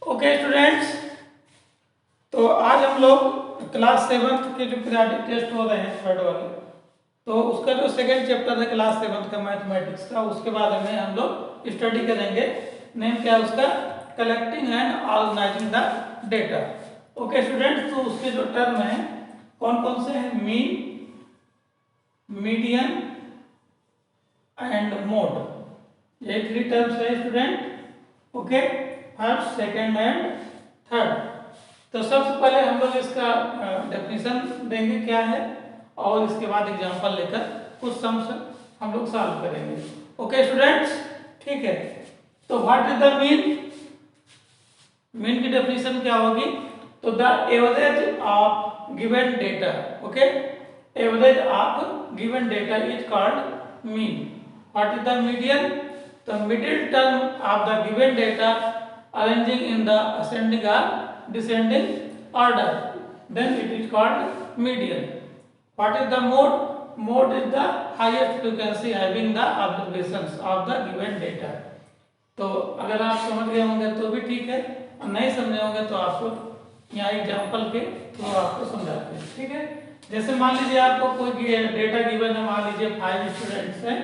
Okay students, तो आज हम लोग क्लास 7th के जो पीरियडिक टेस्ट हो रहे हैं थर्ड वाले, तो उसका जो सेकंड चैप्टर है क्लास 7th का मैथमेटिक्स का, उसके बारे में हम लोग स्टडी करेंगे। नेम क्या है उसका? Collecting and organizing the data. Okay students, तो उसके जो टर्म हैं कौन कौन से हैं? मीन, मीडियन एंड मोड, ये 3 टर्म्स है student. Okay, first, second and third. तो सबसे पहले हम लोग इसका डेफिनेशन देंगे क्या है, और इसके बाद एग्जांपल लेकर कुछ सम्स हम लोग सॉल्व करेंगे। ओके स्टूडेंट्स, ठीक है। तो what is the mean? Mean की डेफिनेशन क्या होगी? तो the average of given data. Okay, average of given data is called mean. What is the median? The middle term of the given data arranging in the ascending or descending order, then it is called median. What is the mode? Mode is the highest frequency having the observations of the given data. तो अगर आप समझ गए होंगे तो भी ठीक है, और नहीं समझे होंगे तो आपको यहाँ एग्जाम्पल के थ्रू आपको समझाते हैं। ठीक है, जैसे मान लीजिए आपको कोई डेटा गिवन है, मान लीजिए 5 स्टूडेंट्स हैं,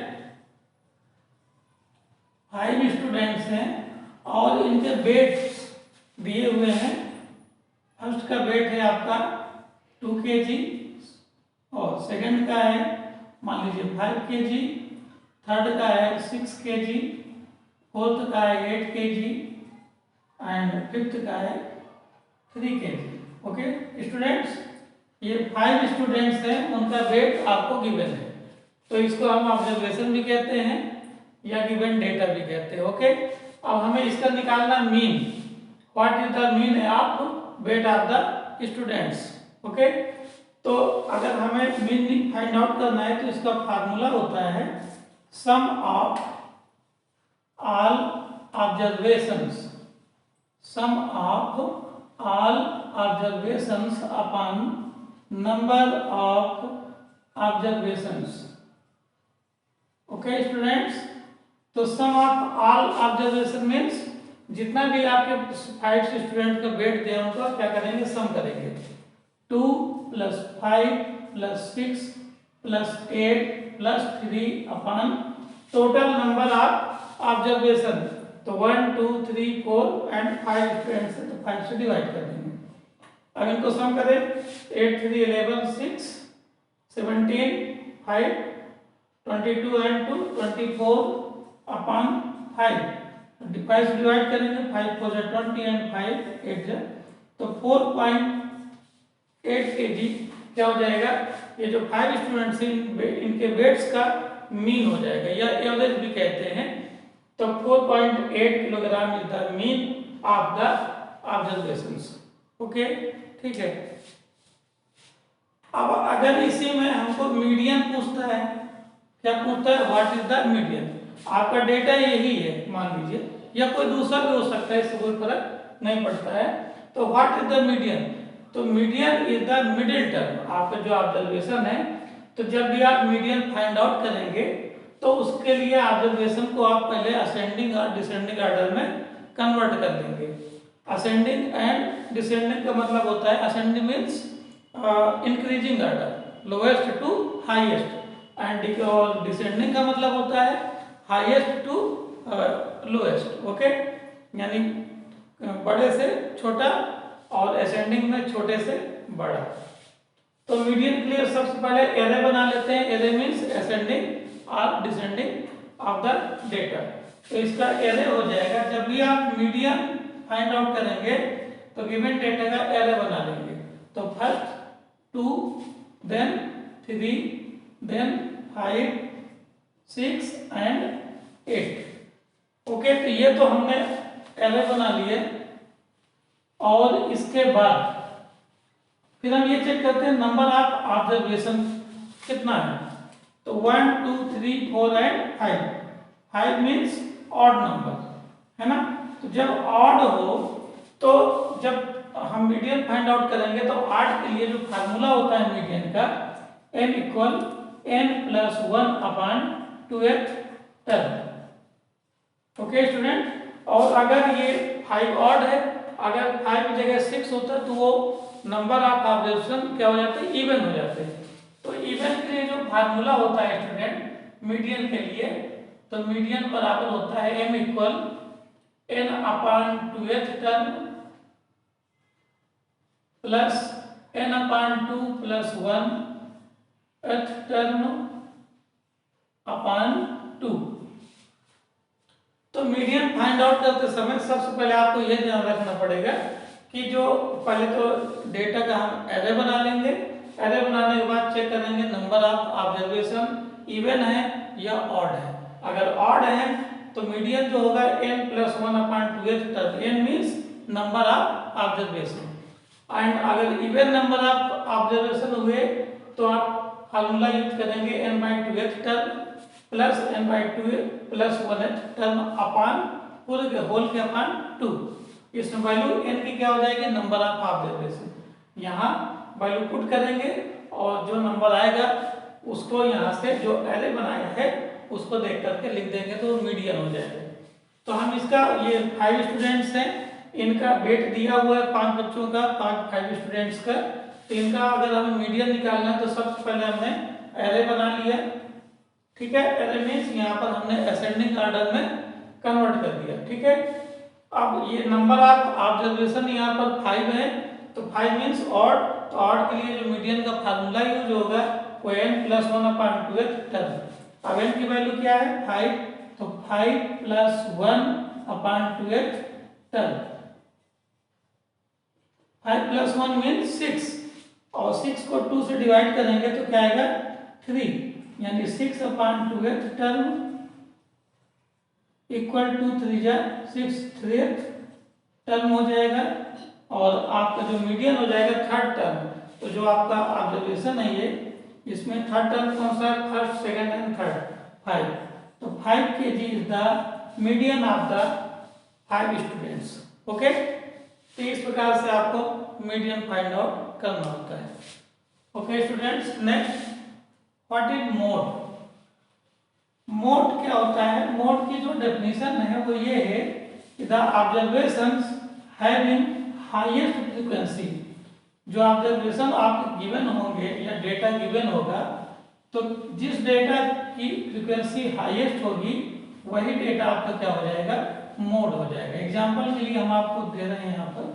5 स्टूडेंट्स हैं और इनके वेट्स दिए हुए हैं। फर्स्ट का वेट है आपका 2 kg, और सेकंड का है मान लीजिए 5 kg, थर्ड का है 6 kg, फोर्थ का है 8 kg एंड फिफ्थ का है 3 kg। ओके स्टूडेंट्स, ये 5 स्टूडेंट्स हैं, उनका वेट आपको गिवन है, तो इसको हम ऑब्जर्वेशन भी कहते हैं या गिवन डेटा भी कहते हैं। ओके, अब हमें इसका निकालना mean. What is the mean of weight of the students? Okay, तो अगर हमें मीन फाइंड आउट करना है तो इसका फार्मूला होता है sum of all observations, sum of all observations upon number of observations. Okay students, तो sum of all observation means जितना भी आपके 5 स्टूडेंट का वेट दिया उनका क्या करेंगे? सम करेंगे। 2 + 5 + 6 + 8 + 3 upon total number of observation. तो 1 2 3 4 एंड 5 स्टूडेंट्स है, तो 5 से डिवाइड कर देंगे। अब इनको सम करें, 8 3 11 6 17 5 22 एंड 2 24 अपॉन 5, 5 से डिवाइड करेंगे, 5 4 20 एंड 5 8 तो 4.8 kg क्या हो जाएगा? ये जो 5 स्टूडेंट्स हैं इनके वेट्स का मीन हो जाएगा, या एवरेज भी कहते हैं। तो 4.8 kilogram is the mean of the observations. Okay, ठीक है। अब अगर इसी में हमको मीडियन पूछता है, क्या पूछता है? What is the median? आपका डेटा यही है मान लीजिए, या कोई दूसरा भी हो सकता है, इससे कोई फर्क नहीं पड़ता है। तो व्हाट इज द मीडियन? तो median is the middle term, आपका जो ऑब्जर्वेशन है। तो जब भी आप मीडियन फाइंड आउट करेंगे तो उसके लिए ऑब्जर्वेशन को आप पहले असेंडिंग और डिसेंडिंग ऑर्डर में कन्वर्ट कर देंगे। असेंडिंग एंड डिसेंडिंग का मतलब होता है, ascending means increasing order, lowest to highest, and और डिसेंडिंग का मतलब होता है हाईएस्ट टू लोएस्ट। ओके, यानी बड़े से छोटा और असेंडिंग में छोटे से बड़ा। तो मीडियन के लिए सबसे पहले एरे बना लेते हैं। एरे मीन्स असेंडिंग और डिसेंडिंग ऑफ द डेटा। तो इसका एरे हो जाएगा, जब भी आप मीडियन फाइंड आउट करेंगे तो गिवन डेटा का एरे बना लेंगे। तो first 2, then 3, then 5 6 and 8। Okay, तो ये तो हमने एरे बना लिए, और इसके बाद फिर हम ये चेक करते हैं नंबर ऑफ ऑब्जर्वेशन कितना है। तो 1 2 3 4 एंड 5। 5 मीन्स ऑड नंबर है ना। तो जब ऑड हो, तो जब हम मीडियन फाइंड आउट करेंगे तो ऑड के लिए जो फार्मूला होता है मीडियन का, n = n + 1 upon 2th term. Okay student, और अगर ये 5 ऑड है अगर 5 की जगह 6 होता तो वो नंबर ऑफ ऑब्जर्वेशन क्या हो जाते हैं, इवन हो जाते हैं। तो इवन के लिए जो फार्मूला होता है स्टूडेंट मीडियन के लिए, तो मीडियन बराबर होता है m equal n upon 2th term plus n upon 2 plus 1th term upon 2। तो मीडियन फाइंड आउट करते समय सबसे पहले आपको यह ध्यान रखना पड़ेगा कि जो पहले तो डेटा का हम एरे बना लेंगे। एरे बनाने के बाद चेक करेंगे नंबर ऑफ ऑब्जर्वेशन इवन है या ऑड है। अगर ऑड है तो मीडियन जो होगा n plus 1 upon 2th term, n means number of observation, and अगर इवन नंबर ऑफ ऑब्जर्वेशन हुए तो आप फार्मूला यूज करेंगे n by 2th term plus n by 2 plus 1th term upon पूरे के होल के अपॉन 2। इसमें वैल्यू n की क्या हो जाएगी, नंबर ऑफ ऑब्जर्वेशन। यहाँ वैल्यू पुट करेंगे और जो नंबर आएगा उसको यहाँ से जो एरे बनाया है उसको देख करके लिख देंगे तो मीडियन हो जाएगा। तो हम इसका, ये 5 स्टूडेंट्स हैं, इनका वेट दिया हुआ है 5 बच्चों का, 5 स्टूडेंट्स का। तो इनका अगर हमें मीडियन निकालना है तो सबसे पहले हमने एरे बना लिया, ठीक है। एरे मीन्स यहाँ पर हमने असेंडिंग ऑर्डर में कन्वर्ट कर दिया, ठीक है। अब ये नंबर ऑफ ऑब्जर्वेशन यहाँ पर 5 है, तो 5 मीन्स ऑड, तो ऑड के लिए जो मीडियन का फार्मूला यूज होगा वो n plus 1 upon 2th term. अब n की वैल्यू क्या है 5, तो 5 plus 1 upon 2th term. 5 plus 1 means 6, और 6 को 2 से डिवाइड करेंगे तो क्या आएगा 3, यानी 6 upon 2th term equal to 3 जा 6 3th टर्म हो जाएगा। और आपका जो मीडियन हो जाएगा 3rd टर्म। तो जो आपका ऑब्जर्वेशन है ये, इसमें 3rd टर्म कौन सा, फर्स्ट सेकंड एंड थर्ड 5। तो 5 kg is the median of the 5 students, okay. तो इस प्रकार से आपको मीडियन फाइंड आउट करना होता है, okay students. Next, what is mode. Mode क्या होता है, मोड की जो डेफिनेशन है वो ये है कि the observations having highest frequency. जो ऑब्जर्वेशन आपके गिवन होंगे या डेटा गिवन होगा, तो जिस डेटा की फ्रीक्वेंसी हाईएस्ट होगी वही डेटा आपका क्या हो जाएगा, मोड हो जाएगा। एग्जांपल के लिए हम आपको दे रहे हैं यहाँ पर,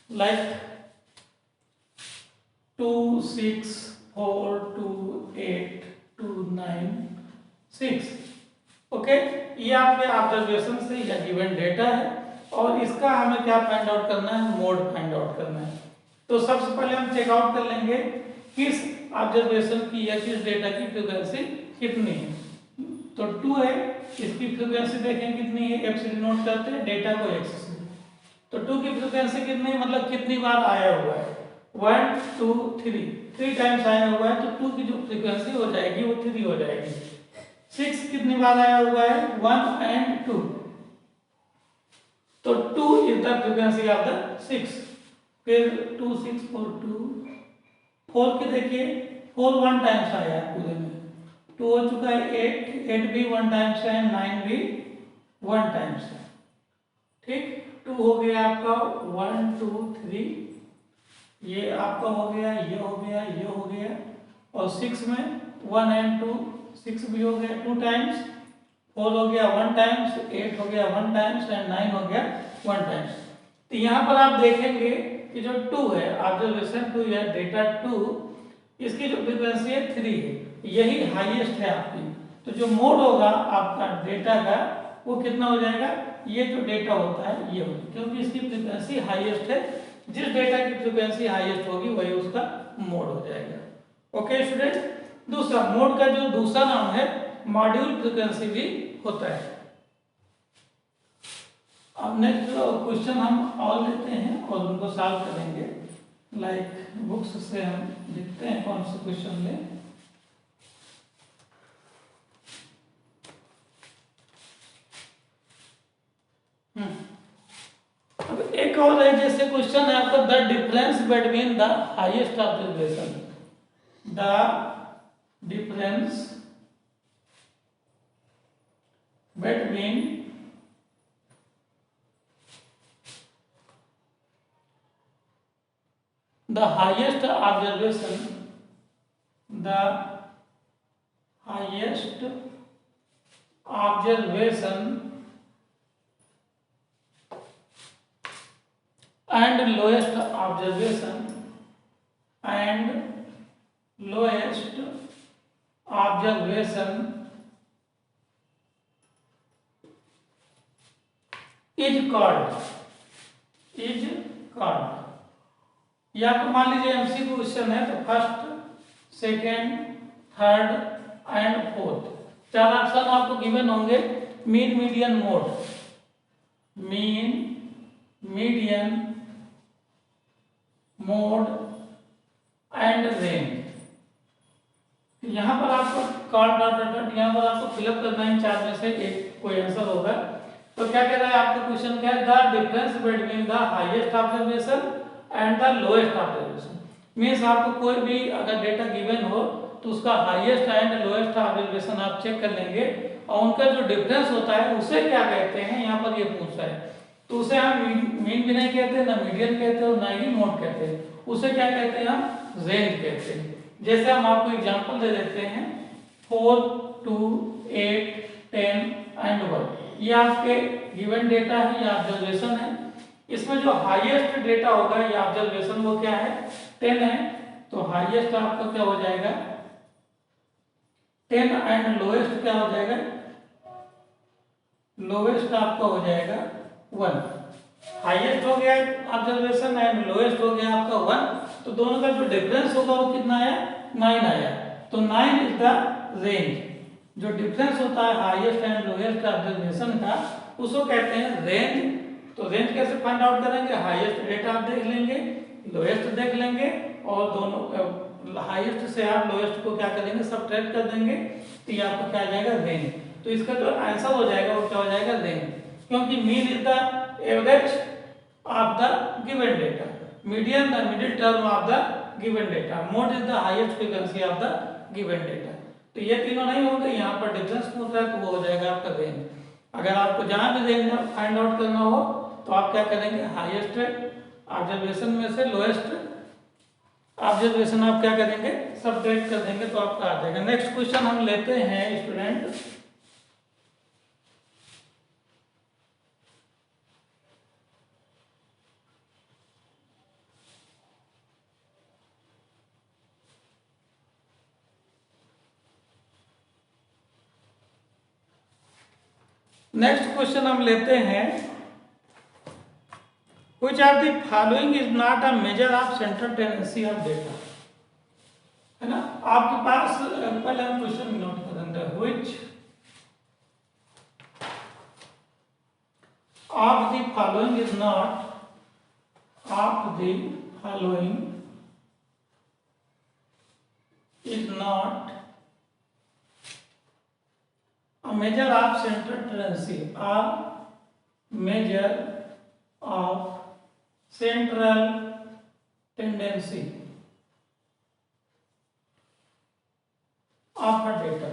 लाइक 2 6 4 2 8 2 9 6, ओके। ये आपके ऑब्जर्वेशन से या गिवन डेटा है, और इसका हमें क्या फाइंड आउट करना है, मोड फाइंड आउट करना है। तो सबसे पहले हम चेक आउट कर लेंगे किस ऑब्जर्वेशन की या किस डेटा की फ्रीक्वेंसी कितनी है। तो 2 है, इसकी फ्रीक्वेंसी देखें कितनी है, f से डिनोट करते हैं डेटा को x से। तो 2 की फ्रीक्वेंसी कितनी है, मतलब कितनी बार आया हुआ है, 1 2 3 टाइम्स आया हुआ है, तो 2 की जो फ्रीक्वेंसी हो जाएगी वो 3 हो जाएगी। 6 कितनी बार आया हुआ है, 1 and 2, तो 2 is the frequency of the 6। फिर 2 6 4 2 4 के देखिए 4 1 टाइम्स आया है पूरे में, 2 हो चुका है 8 भी 1 टाइम्स है, 9 भी 1 टाइम्स है, ठीक। 2 हो गया आपका 1 2 3, ये आपका हो गया, ये हो गया, ये हो गया। और 6 में 1 and 2, 6 भी हो गया 2 टाइम्स, 4 हो गया 1 टाइम्स, 8 हो गया 1 टाइम्स एंड 9 हो गया 1 टाइम्स। तो यहाँ पर आप देखेंगे कि जो 2 है, ऑब्जर्वेशन 2 है, डेटा 2, इसकी जो फ्रीक्वेंसी है 3 है, यही हाईएस्ट है आपकी। तो जो मोड होगा आपका डेटा का वो कितना हो जाएगा, ये जो डेटा होता है ये होगा, क्योंकि इसकी फ्रीक्वेंसी हाईएस्ट है। जिस डेटा की फ्रीक्वेंसी हाईएस्ट होगी वही उसका मोड हो जाएगा, ओके स्टूडेंट। दूसरा, मोड का जो दूसरा नाम है मॉड्यूल फ्रीक्वेंसी भी होता है। अब नेक्स्ट क्वेश्चन हम और लेते हैं और उनको सॉल्व करेंगे, लाइक बुक्स से हम देखते हैं कौन से क्वेश्चन लें। अब एक और है, जैसे क्वेश्चन है आपका, the difference between the highest observation, the difference between the highest observation and lowest observation is called या तो मान लीजिए एमसीक्यू क्वेश्चन है तो first, second, third and fourth 4 option आपको गिवन होंगे। Mean, median, mode. Mean, median, mode and range. यहाँ पर आपको यहाँ पर आपको फिलअप करना है 4 में से एक कोई आंसर होगा। तो क्या कह रहा है आपका क्वेश्चन, क्या है, the difference between the highest observation and the lowest observation. Means आपको कोई भी अगर डेटा गिवन हो तो उसका हाईएस्ट एंड लोएस्ट ऑब्जर्वेशन आप चेक कर लेंगे और उनका जो डिफरेंस होता है उसे क्या कहते हैं, यहाँ पर ये पूछ रहा है। तो उसे हम मीन भी नहीं कहते, ना मीडियन कहते और ना ही मोड कहते हैं, उसे क्या कहते हैं, हम रेंज कहते हैं। जैसे हम आपको एग्जांपल दे देते हैं 4, 2, 8, 10 एंड 1। ये आपके गिवन डेटा है, ये ऑब्जर्वेशन है। इसमें जो हाईएस्ट डेटा होगा ये ऑब्जर्वेशन वो क्या है, 10 है। तो हाईएस्ट आपका क्या हो जाएगा 10 एंड लोएस्ट क्या हो जाएगा, लोएस्ट आपका हो जाएगा 1। हाईएस्ट हो गया ऑब्जर्वेशन एंड लोएस्ट हो गया आपका 1। तो दोनों का जो डिफरेंस होगा वो कितना आया, 9 आया। तो 9 इज द रेंज। जो डिफरेंस होता है हाईएस्ट एंड लोएस्ट ऑब्जर्वेशन का उसको कहते हैं रेंज। तो रेंज कैसे फाइंड आउट करेंगे, हाईएस्ट डेटा आप देख लेंगे, लोएस्ट देख लेंगे और दोनों हाईएस्ट से आप लोएस्ट को क्या करेंगे, सबट्रैक्ट कर देंगे। तो ये आपको क्या आ जाएगा, रेंज। तो इसका जो आंसर हो जाएगा वो क्या हो जाएगा, रेंज। क्योंकि mean is the average of the given data, median the middle term of the given data, mode is the highest frequency of the given data. तो ये तीनों नहीं होंगे, यहाँ पर डिफरेंस पूछ रहा है तो वो हो जाएगा आपका रेंज। अगर आपको जहां भी रेंज फाइंड आउट करना हो तो आप क्या करेंगे, हाईएस्ट ऑब्जर्वेशन में से लोएस्ट ऑब्जर्वेशन आप क्या करेंगे, सबट्रैक्ट कर देंगे तो आपका आ जाएगा। नेक्स्ट क्वेश्चन हम लेते हैं स्टूडेंट, हम लेते हैं Which of the following is not a measure of central tendency of data? है ना, आपके पास पहले हम क्वेश्चन नोट करेंगे। Which of the following is not a measure of central tendency, a measure of central tendency of a data।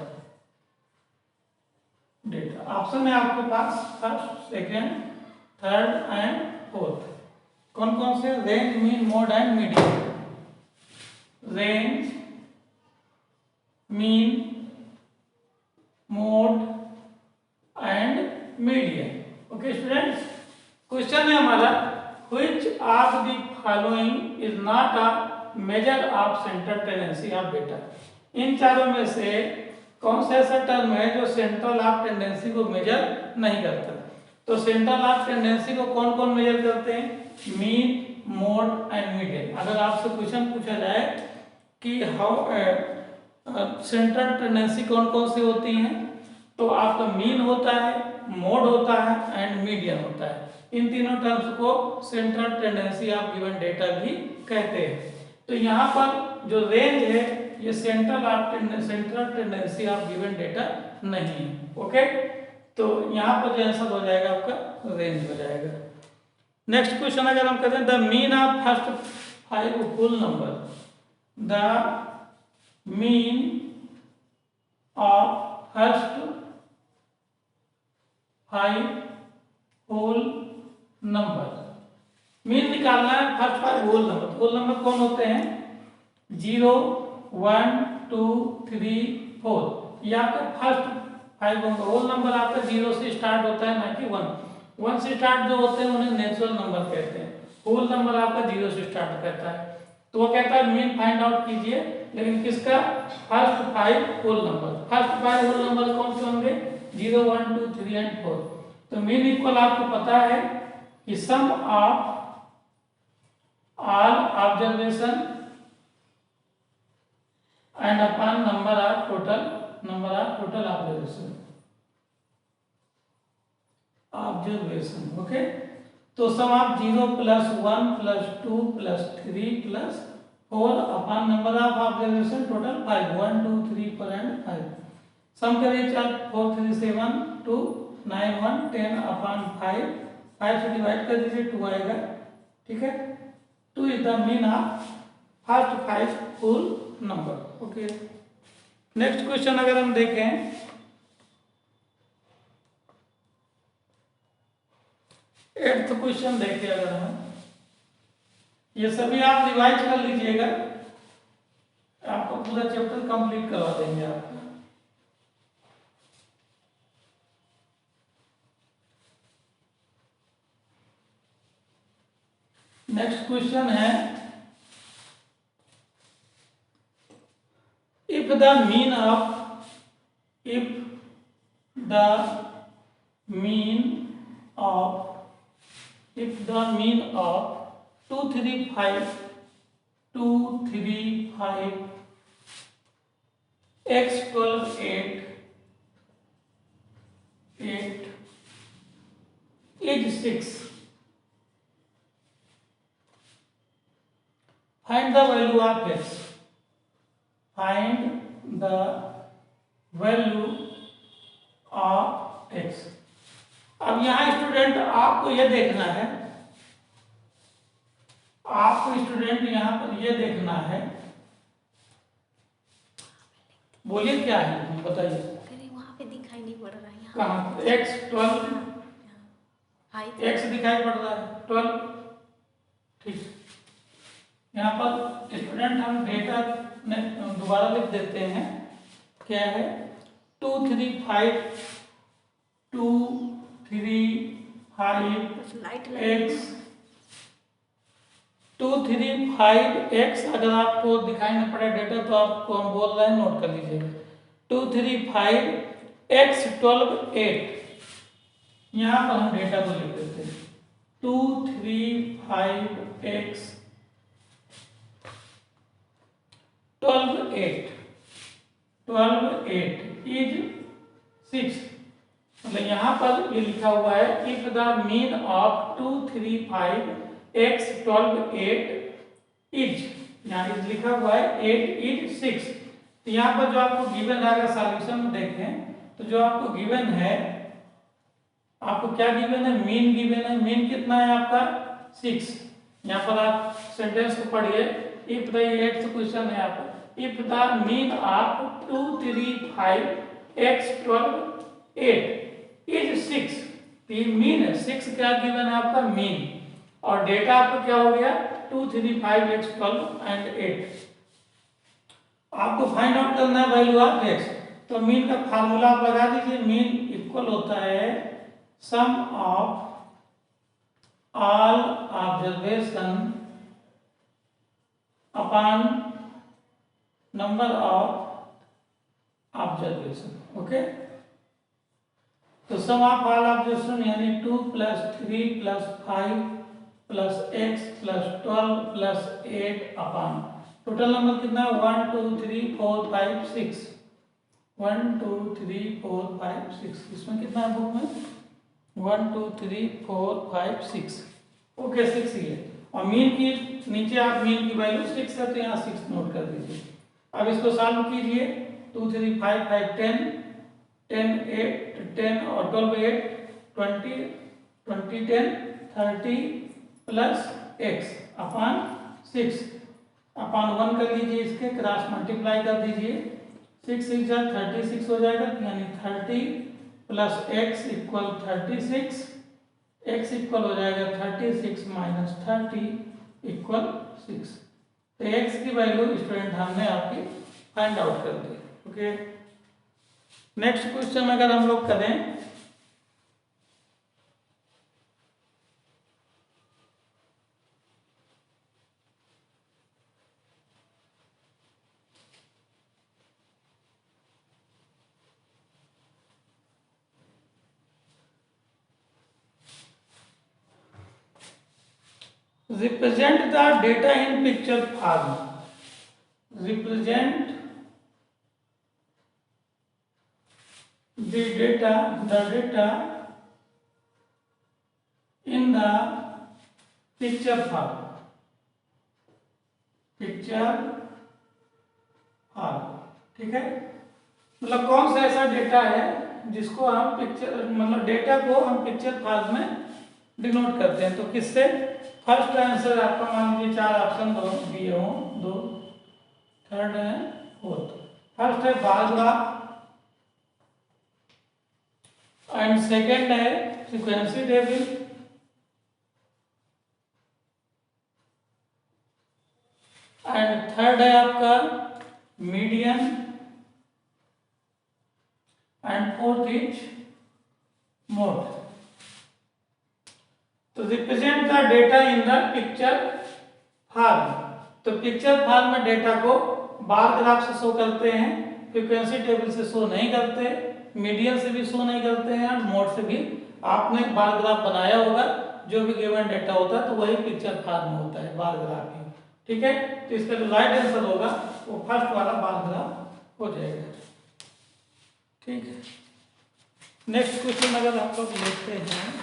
Option है आपके पास first, second, third and fourth. कौन कौन से, range, mean, mode and median. Range, mean, mode and median. Okay students, question है हमारा which of the following is not a measure of central tendency of data। इन चारों में से कौन सा ऐसा टर्म है जो सेंट्रल ऑफ टेंडेंसी को मेजर नहीं करता। तो सेंट्रल ऑफ टेंडेंसी को कौन कौन मेजर करते हैं, मीन, मोड एंड मीडियन। अगर आपसे क्वेश्चन पूछा जाए कि हाउ सेंट्रल टेंडेंसी कौन कौन सी होती हैं, तो आपका मीन होता है, मोड होता है एंड मीडियन होता है। इन तीनों टर्म्स को central tendency of given data भी कहते हैं। तो यहाँ पर जो रेंज है ये central tendency of given data नहीं है। ओके, तो यहाँ पर जो आंसर हो जाएगा आपका रेंज हो जाएगा। नेक्स्ट क्वेश्चन अगर हम करें, the mean of first 5 whole number, the mean of first 5 whole number mean निकालना है first 5 whole number. Whole number कौन होते हैं? 0 1 2 3 4। ये आपके फर्स्ट 5 होंगे। होल नंबर आपका 0 से स्टार्ट होता है, ना कि 1। 1 से स्टार्ट जो होते हैं उन्हें नेचुरल नंबर कहते हैं। होल नंबर आपका 0 से स्टार्ट करता है। तो वो कहता है मीन फाइंड आउट कीजिए, लेकिन किसका? First 5 whole number. First 5 whole number कौन से होंगे? 0 1 2 3 एंड 4। तो मीन इक्वल आपको पता है कि सम of all observation and upon number of total observation okay। तो sum of 0 plus 1 plus 2 plus 3 plus 4 upon number of observation total 5 1 2 3 4 and 5। सम करिए 4 4 3 7 2 9 1 10 अपॉन 5। 5 से डिवाइड कर दीजिए 2 आएगा, ठीक है। 2 is the mean of first 5 whole number, okay। Next question अगर हम देखें, एट्थ क्वेश्चन देखें अगर हम, ये सभी आप रिवाइज कर लीजिएगा, आपको पूरा चैप्टर कंप्लीट करवा देंगे आपको। नेक्स्ट क्वेश्चन है, if the mean of 2 3 5 x 12 8 is 6, find the value of x। find the value of x। अब यहां स्टूडेंट आपको यह देखना है, आपको स्टूडेंट यहां पर यह देखना है, बोलिए क्या है, बताइए। वहां पे दिखाई नहीं पड़ रहा है। कहाँ? x 12 x दिखाई पड़ रहा है 12, ठीक। यहाँ पर स्टूडेंट हम डेटा दोबारा लिख देते हैं, क्या है? 2 3 5 2 3 5 x 2 3 5 x। अगर आपको दिखाई न पड़े डेटा तो आपको हम बोल रहे हैं, नोट कर लीजिएगा। 2 3 5 x 12 8। यहाँ पर हम डेटा को लिख देते हैं 2 3 5 x 12 8 इज 6। मतलब यहाँ पर ये लिखा हुआ है if the mean of 2 3 5 x 12 8 is, यहाँ इज लिखा हुआ है 8 इज 6। तो यहाँ पर जो आपको गिवन आएगा, सॉल्यूशन देखें तो जो आपको गिवन है, आपको क्या गिवन है? मीन गिवन है। मीन कितना है आपका? 6। यहाँ पर आप सेंटेंस को पढ़िए, इफ द एट्थ क्वेश्चन है आपका, if the mean of 2 3 5 x 12 8 is 6। तो मीन है 6, क्या गिवन है आपका? मीन। और डेटा आपका क्या हो गया? 2 3 5 x 12 एंड 8। आपको फाइंड आउट करना है वैल्यू ऑफ x। तो मीन का फार्मूला आप लगा दीजिए। मीन इक्वल होता है sum of all observation upon number of observation, okay. तो सम ऑफ ऑल ऑब्जर्वेशन यानी 2 plus 3 plus 5 plus x plus 12 plus 8 upon total number कितना है? 1 2 3 4 5 6। 1 2 3 4 5 6। इसमें कितना है बुक में? 1 2 3 4 5 6, ओके 6 ही है। और मीन की नीचे आप मीन की वैल्यू 6 है तो यहाँ 6 नोट कर दीजिए। अब इसको सॉल्व कीजिए। 2 3 5 5 10 10 8 10 और 12 8 20 20 10 30 प्लस x अपॉन 6 अपॉन 1 कर लीजिए, इसके क्रॉस मल्टीप्लाई कर दीजिए। 6 6 जा 36 हो जाएगा, यानी 30 plus x equal 36 x equal हो जाएगा 36 माइनस 30 इक्वल 6। तो x की वैल्यू स्टूडेंट हमने आपकी फाइंड आउट कर दी। ओके, नेक्स्ट क्वेश्चन अगर हम लोग करें, represent the data in picture form. Represent the data in the picture form. Picture form, ठीक है। मतलब कौन सा ऐसा डेटा है जिसको हम पिक्चर, मतलब डेटा को हम पिक्चर फॉर्म में डिनोट करते हैं। तो किससे? फर्स्ट आंसर आपका मान लीजिए 4 ऑप्शन दिए हों, 2, थर्ड है, फोर्थ। फर्स्ट है बार ग्राफ, एंड सेकेंड है फ्रीक्वेंसी टेबल, एंड थर्ड है आपका median, and fourth is mode. तो represent the data in the picture form. तो पिक्चर फॉर्म में डेटा को बार ग्राफ से शो करते हैं, फ्रीक्वेंसी टेबल से शो नहीं करते, मीडियन से भी शो नहीं करते हैं, और मोड से भी। आपने एक बार ग्राफ बनाया होगा, जो भी गिवन डेटा होता है तो वही पिक्चर फॉर्म में होता है, बार ग्राफ ही, ठीक है। तो इसका जो राइट आंसर होगा वो फर्स्ट वाला बार ग्राफ हो जाएगा, ठीक है। नेक्स्ट क्वेश्चन अगर आप लोग देखते हैं,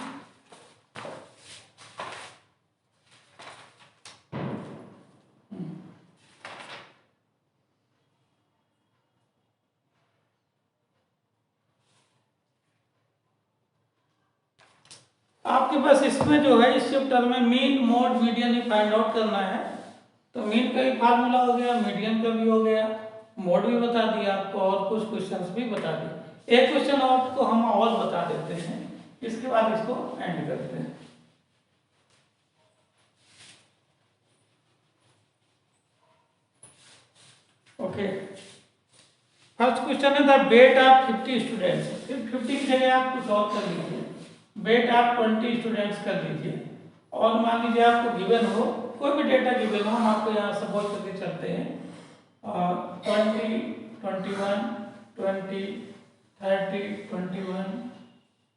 आपके पास इसमें जो है, इस चैप्टर में मीन, मोड, मीडियन ही फाइंड आउट करना है। तो मीन का भी फार्मूला हो गया, मीडियन का भी हो गया, मोड भी बता दिया आपको, और कुछ क्वेश्चंस भी बता दिए। एक क्वेश्चन और को हम और बता देते हैं, इसके बाद इसको एंड करते हैं। ओके, फर्स्ट क्वेश्चन है द वेट ऑफ 50 स्टूडेंट्स। 50 की जगह आप कुछ और कर लीजिए, वेट आप 20 स्टूडेंट्स कर लीजिए। और मान लीजिए आपको गिवन हो, कोई भी डेटा गिवन हो, हम आपको यहाँ सपोज करके चलते हैं 20, 21, 20, 30, 21,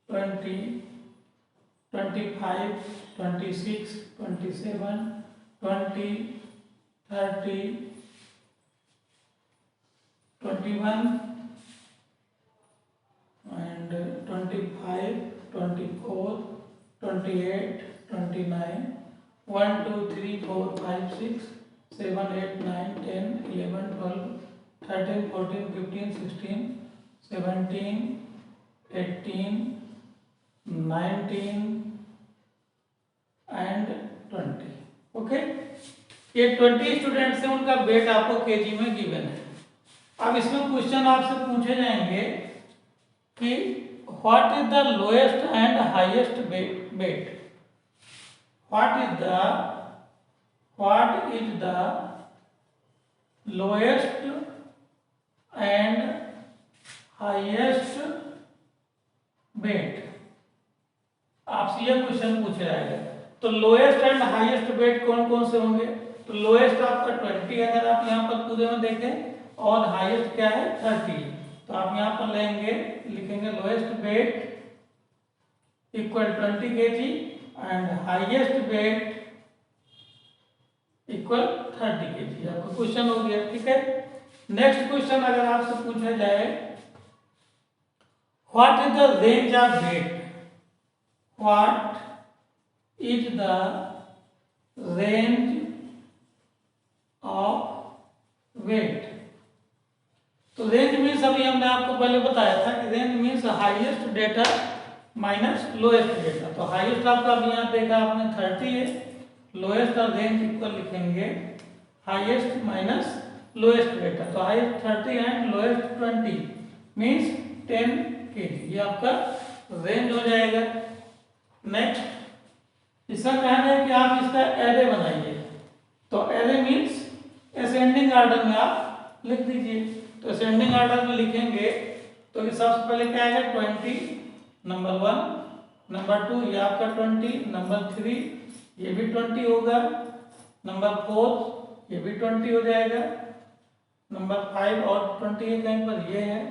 20, 25, 26, 27, 20, 30, 21 and 25, 24, 28, 29, 1, 2, 3, 4, 5, 6, 7, 8, 9, 10, 11, 12, 13, 14, 15, 16, 17, 18, 19 एंड 20। ओके, ये 20 स्टूडेंट्स हैं, उनका वेट आपको केजी में गिवन है। अब इसमें क्वेश्चन आपसे पूछे जाएंगे कि what is the lowest and highest wait. What is the lowest and highest wait, आपसे यह क्वेश्चन पूछा जाएगा। तो लोएस्ट एंड हाईएस्ट वेट कौन कौन से होंगे? तो लोएस्ट आपका 20 अगर आप यहाँ पर पूरे में देखें, और हाईएस्ट क्या है 30। तो आप यहाँ पर लेंगे, लिखेंगे lowest weight equal 20 kg and highest weight equal 30 kg। आपका क्वेश्चन हो गया, ठीक है। नेक्स्ट क्वेश्चन अगर आपसे पूछा जाए what is the range of weight, what is the range of weight. तो रेंज मीन्स अभी हमने आपको पहले बताया था कि range means highest data minus lowest data. तो हाईएस्ट आपका अभी यहाँ देखा आपने 30 है, लोएस्ट और रेंज इक्वल लिखेंगे हाईएस्ट माइनस लोएस्ट डेटा। तो highest 30 and lowest 20 means 10 kg, ये आपका रेंज हो जाएगा। नेक्स्ट इसका कहना है कि आप इसका एरे बनाइए। तो एरे मीन्स असेंडिंग ऑर्डर में आप लिख दीजिए। तो असेंडिंग ऑर्डर में लिखेंगे तो ये सबसे पहले क्या आएगा 20, नंबर 1, नंबर 2 ये आपका 20, नंबर 3 ये भी 20 होगा, नंबर 4 ये भी 20 हो जाएगा, नंबर 5 और 20 है कहीं पर ये है,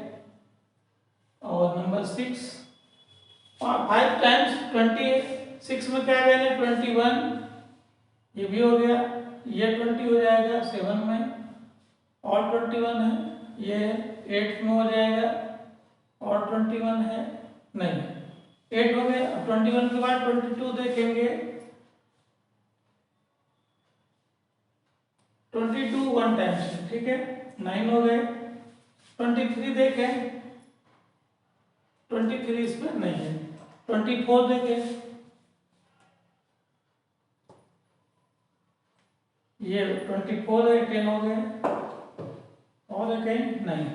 और नंबर 6 5 टाइम्स 26 में क्या आ जाएगा 21, ये भी हो गया, ये 20 हो जाएगा 7 में, और 21 है, ये 8 में हो जाएगा, और 21 है नहीं 8 हो गए। अब 21 के बाद 22 देखेंगे, 22 1 टाइम्स है, ठीक है 9 हो गए। 23 देखें, 23 इसमें नहीं है। 24 देखें, ये 24 है 10 हो गए, और है कहीं नहीं।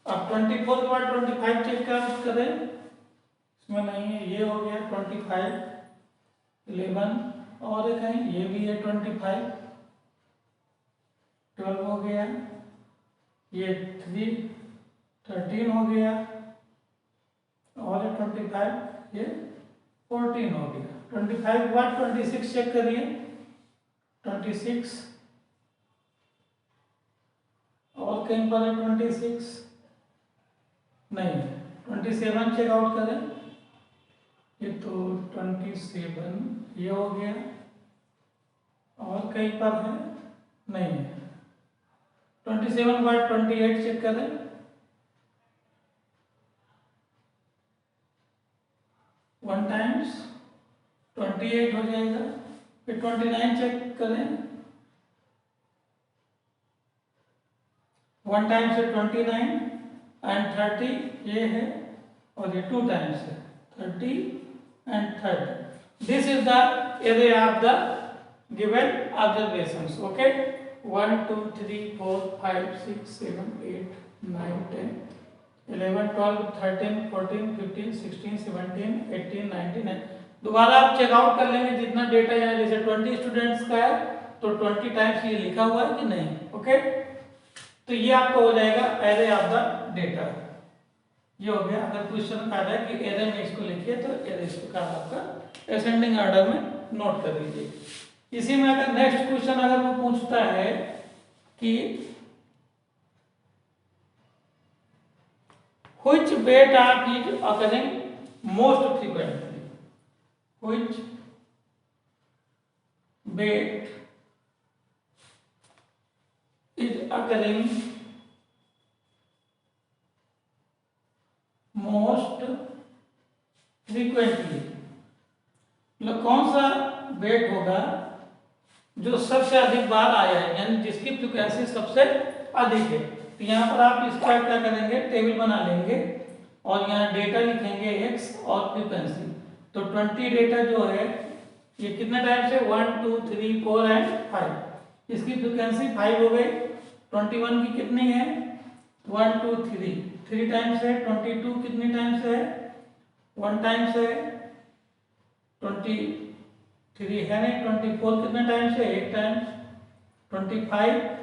अब 24 के बाद 25 चेक करें, इसमें नहीं है, ये हो गया 25, 11 और है कहीं, ये भी है 25, 12 हो गया, ये 3, 13 हो गया, और है 25, ये 14 हो गया। 25 के बाद 26 चेक करिए, 26 और कहीं पर है 26 नहीं, 27 चेक आउट करें, ये तो 27 ये हो गया, और कहीं पर है नहीं है। 27 बाद 28 चेक करें, 1 टाइम्स 28 हो जाएगा। फिर 29 चेक करें, 1 टाइम्स है 29, एंड 30 ये है, और ये 2 टाइम्स है 30 and 30। This is the array of the given observations. Okay, 1 2 3 4 5 6 7 8 9 10 11 12 13 14 15 16 17 18 19। दोबारा आप चेकआउट कर लेंगे जितना डेटा यहाँ, जैसे 20 स्टूडेंट्स का है तो 20 टाइम्स ये लिखा हुआ है कि नहीं। ओके, तो ये आपका हो जाएगा एरे ऑफ द डेटा। ये हो गया। अगर क्वेश्चन आ रहा है कि एरे में इसको लिखिए तो एरे इसको का आपका असेंडिंग ऑर्डर में नोट कर लीजिए। इसी में अगर नेक्स्ट क्वेश्चन अगर वो पूछता है कि which weight is occurring most frequently, which weight is occurring most frequently, मतलब कौन सा वेट होगा जो सबसे अधिक बार आया है, यानी जिसकी फ्रीक्वेंसी सबसे अधिक है। तो यहाँ पर आप इसका क्या करेंगे, टेबल बना लेंगे और यहाँ डेटा लिखेंगे x और फ्रीक्वेंसी। तो 20 डेटा जो है ये कितने टाइम से 1 2 3 4 एंड 5, इसकी फ्रीक्वेंसी 5 हो गई। 21 की कितनी है 1 2 3 टाइम्स है। 22 कितनी टाइम्स है 1 टाइम्स है। 23 है नहीं। 24 कितने टाइम्स है 1 times. 25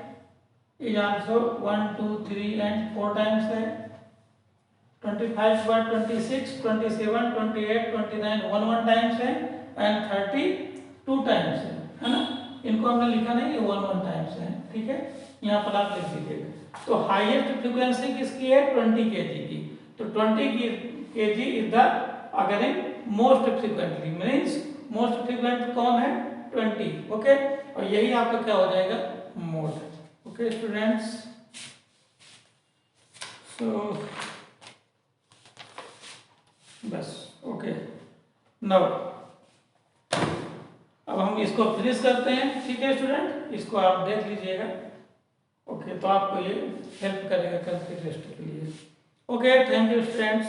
is also 1 2 3 and 4 times है। 25 के बाद 26 27 28 29 1 टाइम्स है, एंड 30 2 टाइम्स है ना। इनको हमने लिखा नहीं, ये 1 टाइम्स है, ठीक है। यहाँ पर आप लिख दीजिएगा। तो हाईएस्ट फ्रीक्वेंसी किसकी है 20 kg की। तो 20 kg is the again most frequently, means most frequent कौन है 20। ओके, और यही आपका क्या हो जाएगा मोड। ओके स्टूडेंट्स, सो बस ओके। नाउ अब हम इसको फिनिश करते हैं, ठीक है स्टूडेंट, इसको आप देख लीजिएगा। ओके, तो आपको ये हेल्प करेगा कल के टेस्ट के लिए। Okay, thank you students.